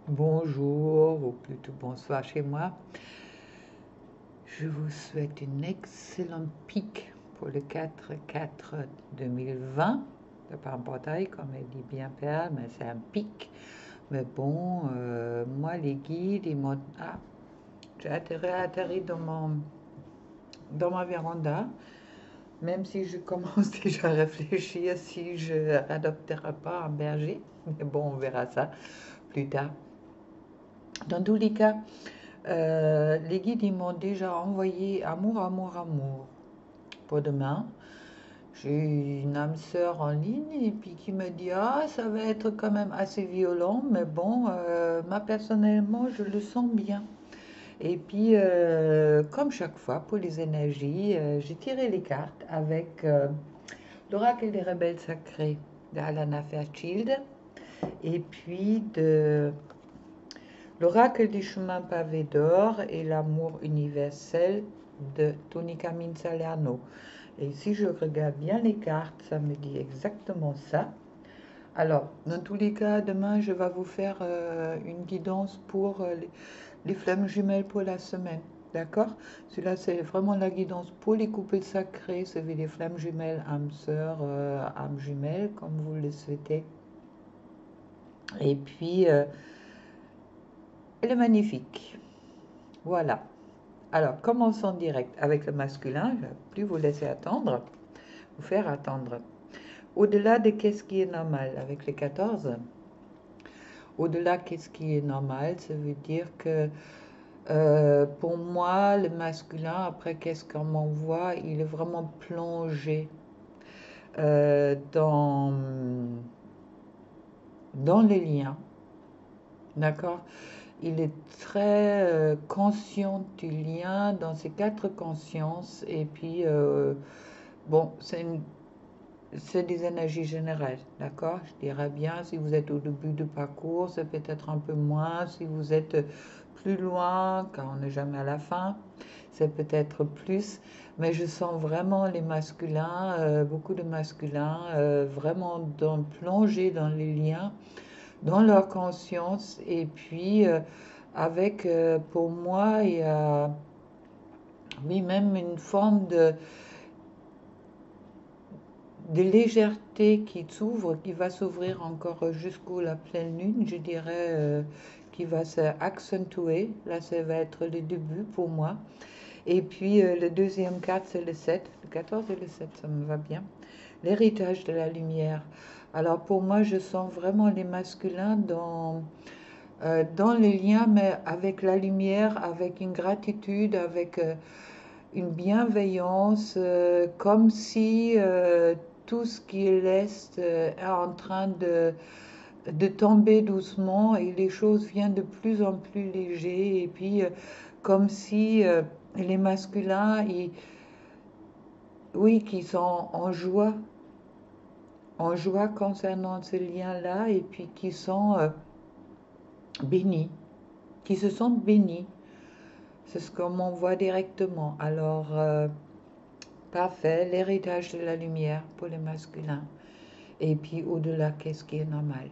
Bonjour, ou plutôt bonsoir chez moi. Je vous souhaite une excellente pique pour le 4-4-2020. C'est pas un portail, comme elle dit bien Perle, mais c'est un pic. Mais bon, moi, les guides, ils m'ont... Ah, j'ai atterri dans ma véranda, même si je commence déjà à réfléchir si je n'adopterai pas un berger. Mais bon, on verra ça plus tard. Dans tous les cas, les guides ils m'ont déjà envoyé amour, amour, amour pour demain. J'ai une âme sœur en ligne et puis qui me dit ah ça va être quand même assez violent mais bon moi personnellement je le sens bien. Et puis comme chaque fois pour les énergies j'ai tiré les cartes avec l'oracle des rebelles sacrés d'Alana Fairchild et puis de l'oracle du chemin pavé d'or et l'amour universel de Tony Camille Salerno. Et si je regarde bien les cartes, ça me dit exactement ça. Alors, dans tous les cas, demain, je vais vous faire une guidance pour les flammes jumelles pour la semaine. D'accord? Celui-là, c'est vraiment la guidance pour les couples sacrés. C'est les flammes jumelles, âme sœur, âme jumelle, comme vous le souhaitez. Et puis, elle est magnifique. Voilà. Alors, commençons direct avec le masculin. Je ne vais plus vous laisser attendre, vous faire attendre. Au-delà de qu'est-ce qui est normal avec les 14, au-delà qu'est-ce qui est normal, ça veut dire que pour moi, le masculin, après qu'est-ce qu'on m'envoie, il est vraiment plongé dans, dans les liens, d'accord? Il est très conscient du lien dans ses quatre consciences et puis bon, c'est des énergies générales, d'accord? Je dirais bien, si vous êtes au début du parcours, c'est peut-être un peu moins. Si vous êtes plus loin, car on n'est jamais à la fin, c'est peut-être plus. Mais je sens vraiment les masculins, beaucoup de masculins, vraiment plongés dans les liens, dans leur conscience. Et puis, avec, pour moi, il y a, oui, même une forme de légèreté qui s'ouvre, qui va s'ouvrir encore jusqu'au la pleine lune, je dirais, qui va s'accentuer. Là, ça va être le début pour moi. Et puis, le deuxième carte, c'est le 7. Le 14 et le 7, ça me va bien. L'héritage de la lumière. Alors, pour moi, je sens vraiment les masculins dans les liens, mais avec la lumière, avec une gratitude, avec une bienveillance, comme si tout ce qui est l'Est est en train de tomber doucement et les choses viennent de plus en plus légères. Et puis, comme si les masculins, oui, qui sont en joie concernant ce lien-là, et puis qui sont bénis, qui se sentent bénis. C'est ce qu'on m'envoie directement. Alors, parfait, l'héritage de la lumière pour les masculins. Et puis au-delà, qu'est-ce qui est normal?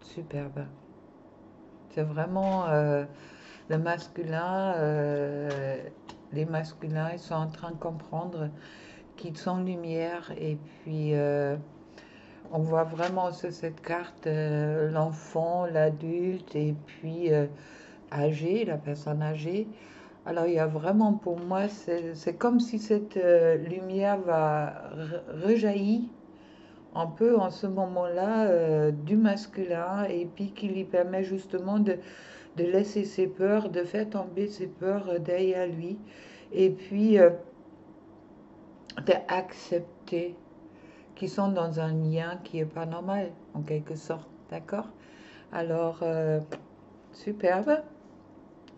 Superbe. C'est vraiment le masculin, les masculins, ils sont en train de comprendre qu'ils sont lumière. Et puis on voit vraiment sur cette carte l'enfant, l'adulte et puis âgé, la personne âgée. Alors il y a vraiment pour moi, c'est comme si cette lumière va rejaillir un peu en ce moment-là du masculin et puis qui lui permet justement de laisser ses peurs, de faire tomber ses peurs derrière lui et puis d'accepter qu'ils sont dans un lien qui est pas normal en quelque sorte, d'accord? Alors, superbe,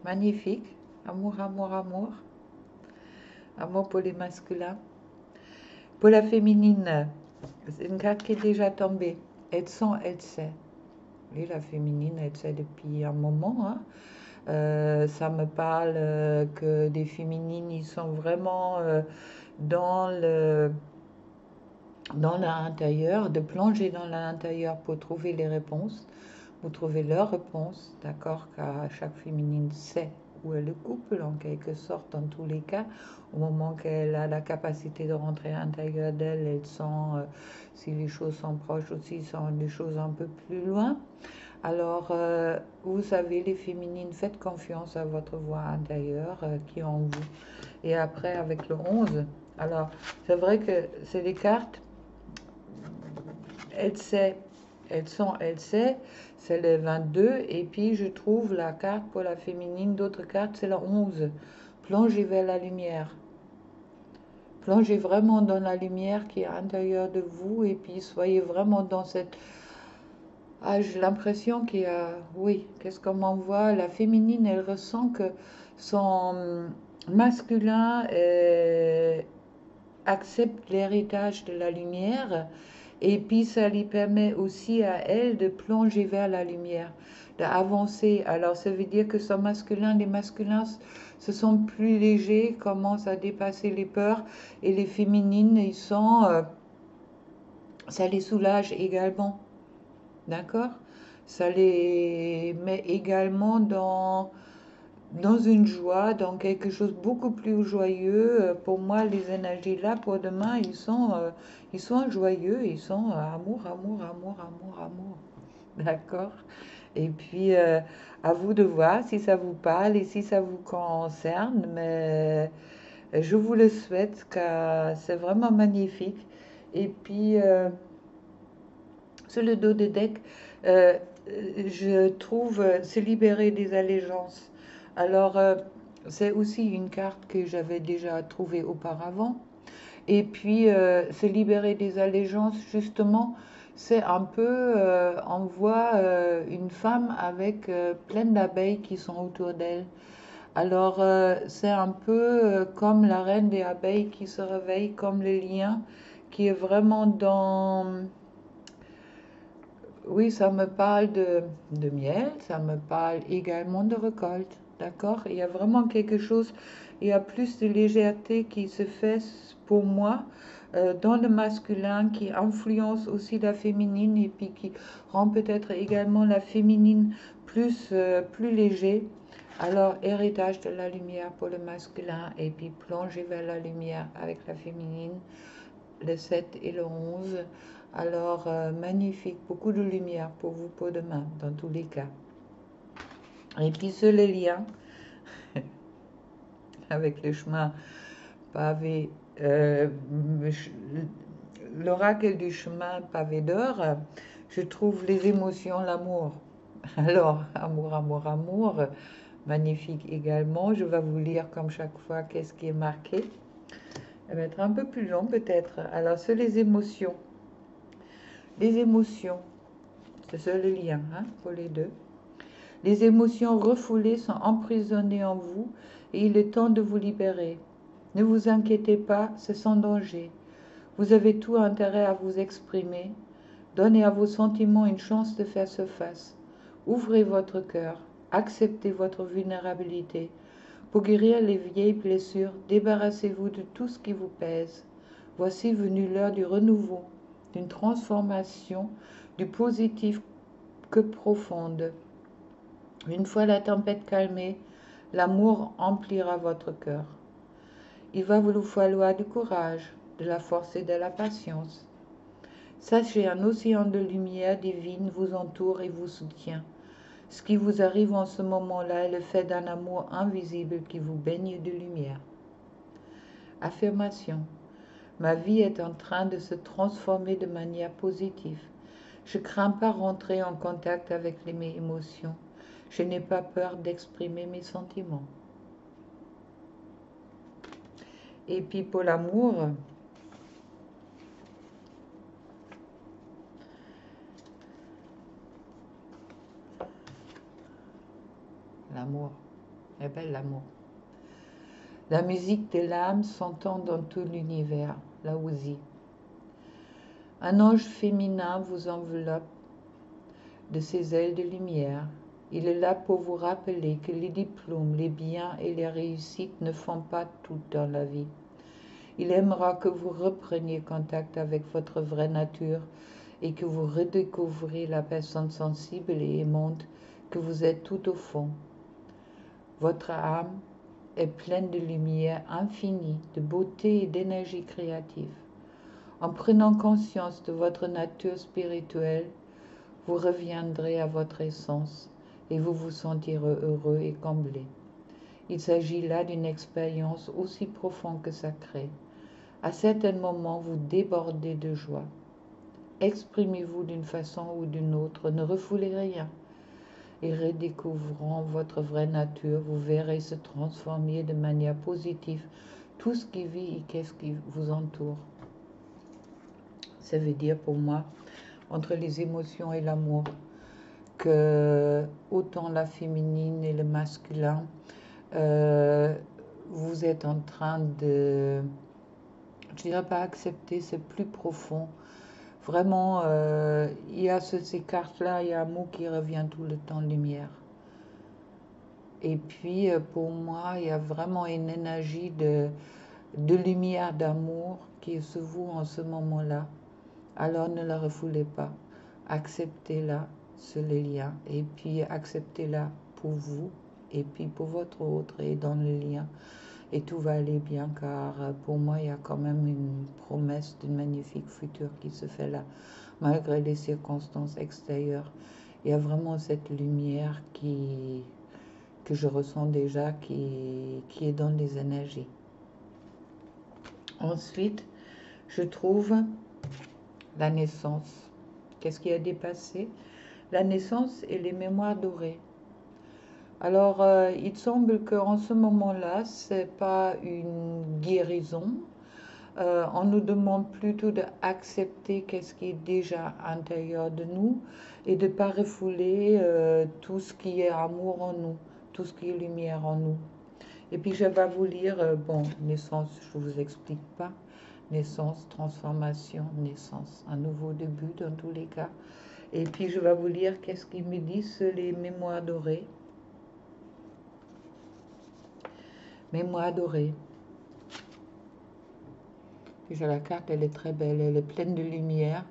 magnifique, amour, amour, amour, amour pour les masculins. Pour la féminine, c'est une carte qui est déjà tombée. Elle sent, elle sait. Oui, la féminine, elle sait depuis un moment. Hein. Ça me parle que des féminines, ils sont vraiment dans dans l'intérieur, de plonger dans l'intérieur pour trouver les réponses, Vous trouvez leur réponse, d'accord, car chaque féminine sait où est le couple, en quelque sorte, dans tous les cas. Au moment qu'elle a la capacité de rentrer à l'intérieur d'elle, elle sent si les choses sont proches ou si sont des choses un peu plus loin. Alors, vous savez, les féminines, faites confiance à votre voix intérieure qui est en vous. Et après, avec le 11, alors, c'est vrai que c'est des cartes, elle sait, elle sait, c'est le 22, et puis je trouve la carte pour la féminine, d'autres cartes, c'est le 11. Plongez vers la lumière. Plongez vraiment dans la lumière qui est à l'intérieur de vous, et puis soyez vraiment dans cette... Ah, j'ai l'impression qu'il y a... Oui, qu'est-ce qu'on m'envoie? La féminine, elle ressent que son masculin accepte l'héritage de la lumière. Et puis ça lui permet aussi à elle de plonger vers la lumière, d'avancer. Alors ça veut dire que son masculin, les masculins se sont plus légers, commencent à dépasser les peurs, et les féminines, ça les soulage également, d'accord? Ça les met également dans une joie, dans quelque chose de beaucoup plus joyeux. Pour moi, les énergies là, pour demain, ils sont joyeux, ils sont amour, amour, amour, amour, amour. D'accord? Et puis, à vous de voir si ça vous parle et si ça vous concerne, mais je vous le souhaite car c'est vraiment magnifique. Et puis, sur le dos de deck, euh, je trouve se libérer des allégeances. Alors, c'est aussi une carte que j'avais déjà trouvée auparavant. Et puis, se libérer des allégeances, justement, c'est un peu, on voit une femme avec plein d'abeilles qui sont autour d'elle. Alors, c'est un peu comme la reine des abeilles qui se réveille, comme le lien qui est vraiment dans... Oui, ça me parle de miel, ça me parle également de récolte, d'accord? Il y a vraiment quelque chose, il y a plus de légèreté qui se fait pour moi dans le masculin, qui influence aussi la féminine et puis qui rend peut-être également la féminine plus léger. Alors, héritage de la lumière pour le masculin et puis plonger vers la lumière avec la féminine, le 7 et le 11. Alors, magnifique, beaucoup de lumière pour vous pour demain, dans tous les cas. Et puis, sur les liens avec le chemin pavé, l'oracle du chemin pavé d'or, je trouve les émotions, l'amour. Alors, amour, amour, amour, magnifique également. Je vais vous lire comme chaque fois qu'est-ce qui est marqué. Ça va être un peu plus long peut-être. Alors, sur les émotions. Les émotions, c'est ça le lien hein, pour les deux. Les émotions refoulées sont emprisonnées en vous et il est temps de vous libérer. Ne vous inquiétez pas, c'est sans danger. Vous avez tout intérêt à vous exprimer. Donnez à vos sentiments une chance de faire surface. Ouvrez votre cœur, acceptez votre vulnérabilité. Pour guérir les vieilles blessures, débarrassez-vous de tout ce qui vous pèse. Voici venue l'heure du renouveau, d'une transformation, du positif que profonde. Une fois la tempête calmée, l'amour emplira votre cœur. Il va vous falloir du courage, de la force et de la patience. Sachez, un océan de lumière divine vous entoure et vous soutient. Ce qui vous arrive en ce moment-là est le fait d'un amour invisible qui vous baigne de lumière. Affirmation. Ma vie est en train de se transformer de manière positive. Je ne crains pas rentrer en contact avec mes émotions. Je n'ai pas peur d'exprimer mes sentiments. Et puis pour l'amour, l'amour, est belle l'amour. La musique de l'âme s'entend dans tout l'univers, là aussi. Un ange féminin vous enveloppe de ses ailes de lumière. Il est là pour vous rappeler que les diplômes, les biens et les réussites ne font pas tout dans la vie. Il aimera que vous repreniez contact avec votre vraie nature et que vous redécouvrez la personne sensible et aimante que vous êtes tout au fond. Votre âme est pleine de lumière infinie, de beauté et d'énergie créative. En prenant conscience de votre nature spirituelle, vous reviendrez à votre essence et vous vous sentirez heureux et comblé. Il s'agit là d'une expérience aussi profonde que sacrée. À certains moments, vous débordez de joie. Exprimez-vous d'une façon ou d'une autre, ne refoulez rien. Et redécouvrant votre vraie nature, vous verrez se transformer de manière positive tout ce qui vit et qu'est-ce qui vous entoure. Ça veut dire pour moi, entre les émotions et l'amour, que autant la féminine et le masculin, vous êtes en train de, je dirais pas accepter, c'est plus profond. Vraiment, il y a ces cartes-là, il y a un mot qui revient tout le temps, lumière. Et puis, pour moi, il y a vraiment une énergie de lumière, d'amour qui se voue en ce moment-là. Alors ne la refoulez pas. Acceptez-la sur les liens. Et puis, acceptez-la pour vous. Et puis, pour votre autre et dans le lien. Et tout va aller bien, car pour moi, il y a quand même une promesse d'une magnifique futur qui se fait là. Malgré les circonstances extérieures, il y a vraiment cette lumière que je ressens déjà, qui est dans les énergies. Ensuite, je trouve la naissance. Qu'est-ce qui a dépassé? La naissance et les mémoires dorées. Alors, il semble qu'en ce moment-là, ce n'est pas une guérison. On nous demande plutôt d'accepter qu'est-ce qui est déjà à l'intérieur de nous et de ne pas refouler tout ce qui est amour en nous, tout ce qui est lumière en nous. Et puis je vais vous lire, bon, naissance, je ne vous explique pas, naissance, transformation, naissance, un nouveau début dans tous les cas. Et puis je vais vous lire qu'est-ce qu'ils me disent sur les mémoires dorées. Mémoire dorée. Déjà la carte, elle est très belle, elle est pleine de lumière.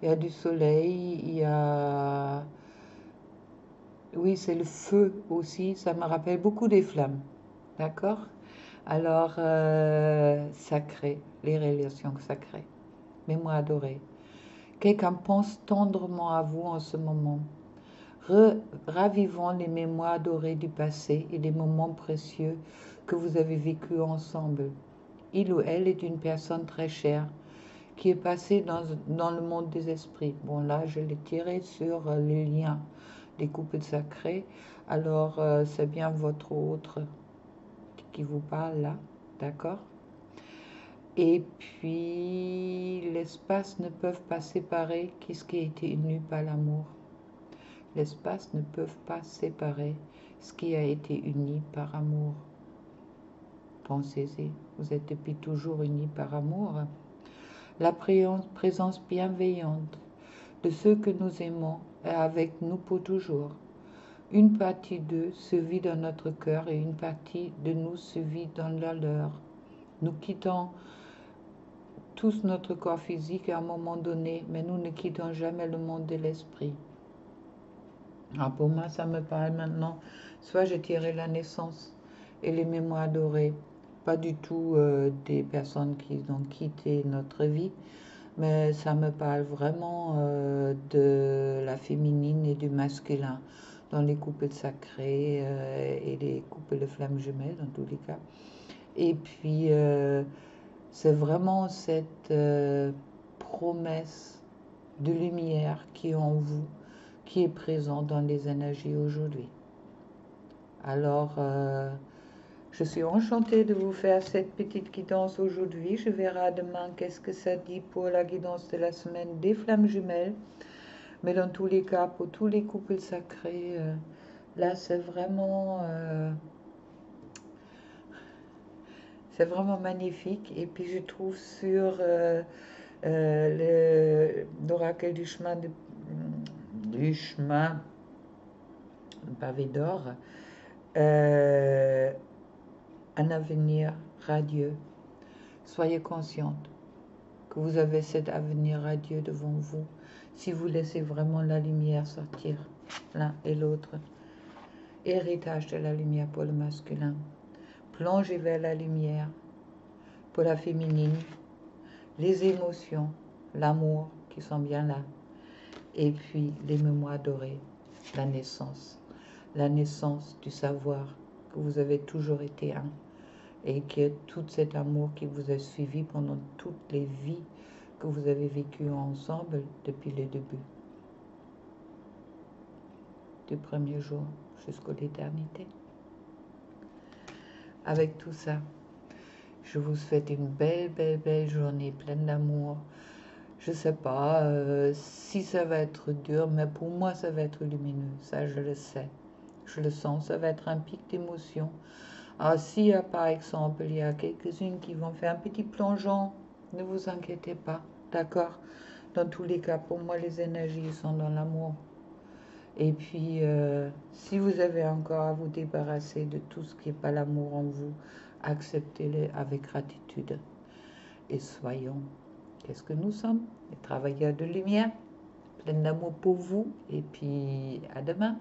Il y a du soleil, il y a... Oui, c'est le feu aussi, ça me rappelle beaucoup des flammes. D'accord? Alors, sacré, les relations sacrées. Mémoire adorée. Quelqu'un pense tendrement à vous en ce moment. Ravivons les mémoires dorées du passé et les moments précieux que vous avez vécus ensemble. Il ou elle est une personne très chère qui est passée dans le monde des esprits. Bon, là, je l'ai tiré sur les liens des couples sacrés. Alors, c'est bien votre autre qui vous parle là, d'accord? Et puis, l'espace ne peuvent pas séparer ce qui a été uni par l'amour. L'espace ne peuvent pas séparer ce qui a été uni par amour. Pensez-y, vous êtes depuis toujours unis par amour. La présence bienveillante de ceux que nous aimons est avec nous pour toujours. Une partie d'eux se vit dans notre cœur et une partie de nous se vit dans la leur. Nous quittons tous notre corps physique à un moment donné, mais nous ne quittons jamais le monde de l'esprit. Alors pour moi, ça me parle maintenant. Soit j'ai tiré la naissance et les mémoires dorées, pas du tout des personnes qui ont quitté notre vie, mais ça me parle vraiment de la féminine et du masculin dans les couples sacrés et les couples de flammes jumelles dans tous les cas. Et puis, c'est vraiment cette promesse de lumière qui est en vous, qui est présente dans les énergies aujourd'hui. Alors, je suis enchantée de vous faire cette petite guidance aujourd'hui. Je verrai demain qu'est-ce que ça dit pour la guidance de la semaine des flammes jumelles. Mais dans tous les cas, pour tous les couples sacrés, là, c'est vraiment magnifique. Et puis, je trouve sur l'oracle du chemin pavé d'or, un avenir radieux. Soyez consciente que vous avez cet avenir radieux devant vous. Si vous laissez vraiment la lumière sortir, l'un et l'autre. Héritage de la lumière pour le masculin. Plongez vers la lumière pour la féminine. Les émotions, l'amour qui sont bien là. Et puis les mémoires dorées, la naissance. La naissance du savoir que vous avez toujours été un. Et que tout cet amour qui vous a suivi pendant toutes les vies que vous avez vécues ensemble depuis le début. Du premier jour jusqu'à l'éternité. Avec tout ça, je vous souhaite une belle, belle, belle journée pleine d'amour. Je ne sais pas si ça va être dur, mais pour moi, ça va être lumineux. Ça, je le sais. Je le sens. Ça va être un pic d'émotion. Ah, s'il y a, par exemple, il y a quelques-unes qui vont faire un petit plongeon, ne vous inquiétez pas. D'accord? Dans tous les cas, pour moi, les énergies sont dans l'amour. Et puis, si vous avez encore à vous débarrasser de tout ce qui n'est pas l'amour en vous, acceptez-le avec gratitude. Et soyons, qu'est-ce que nous sommes? Des travailleurs de lumière, plein d'amour pour vous. Et puis, à demain.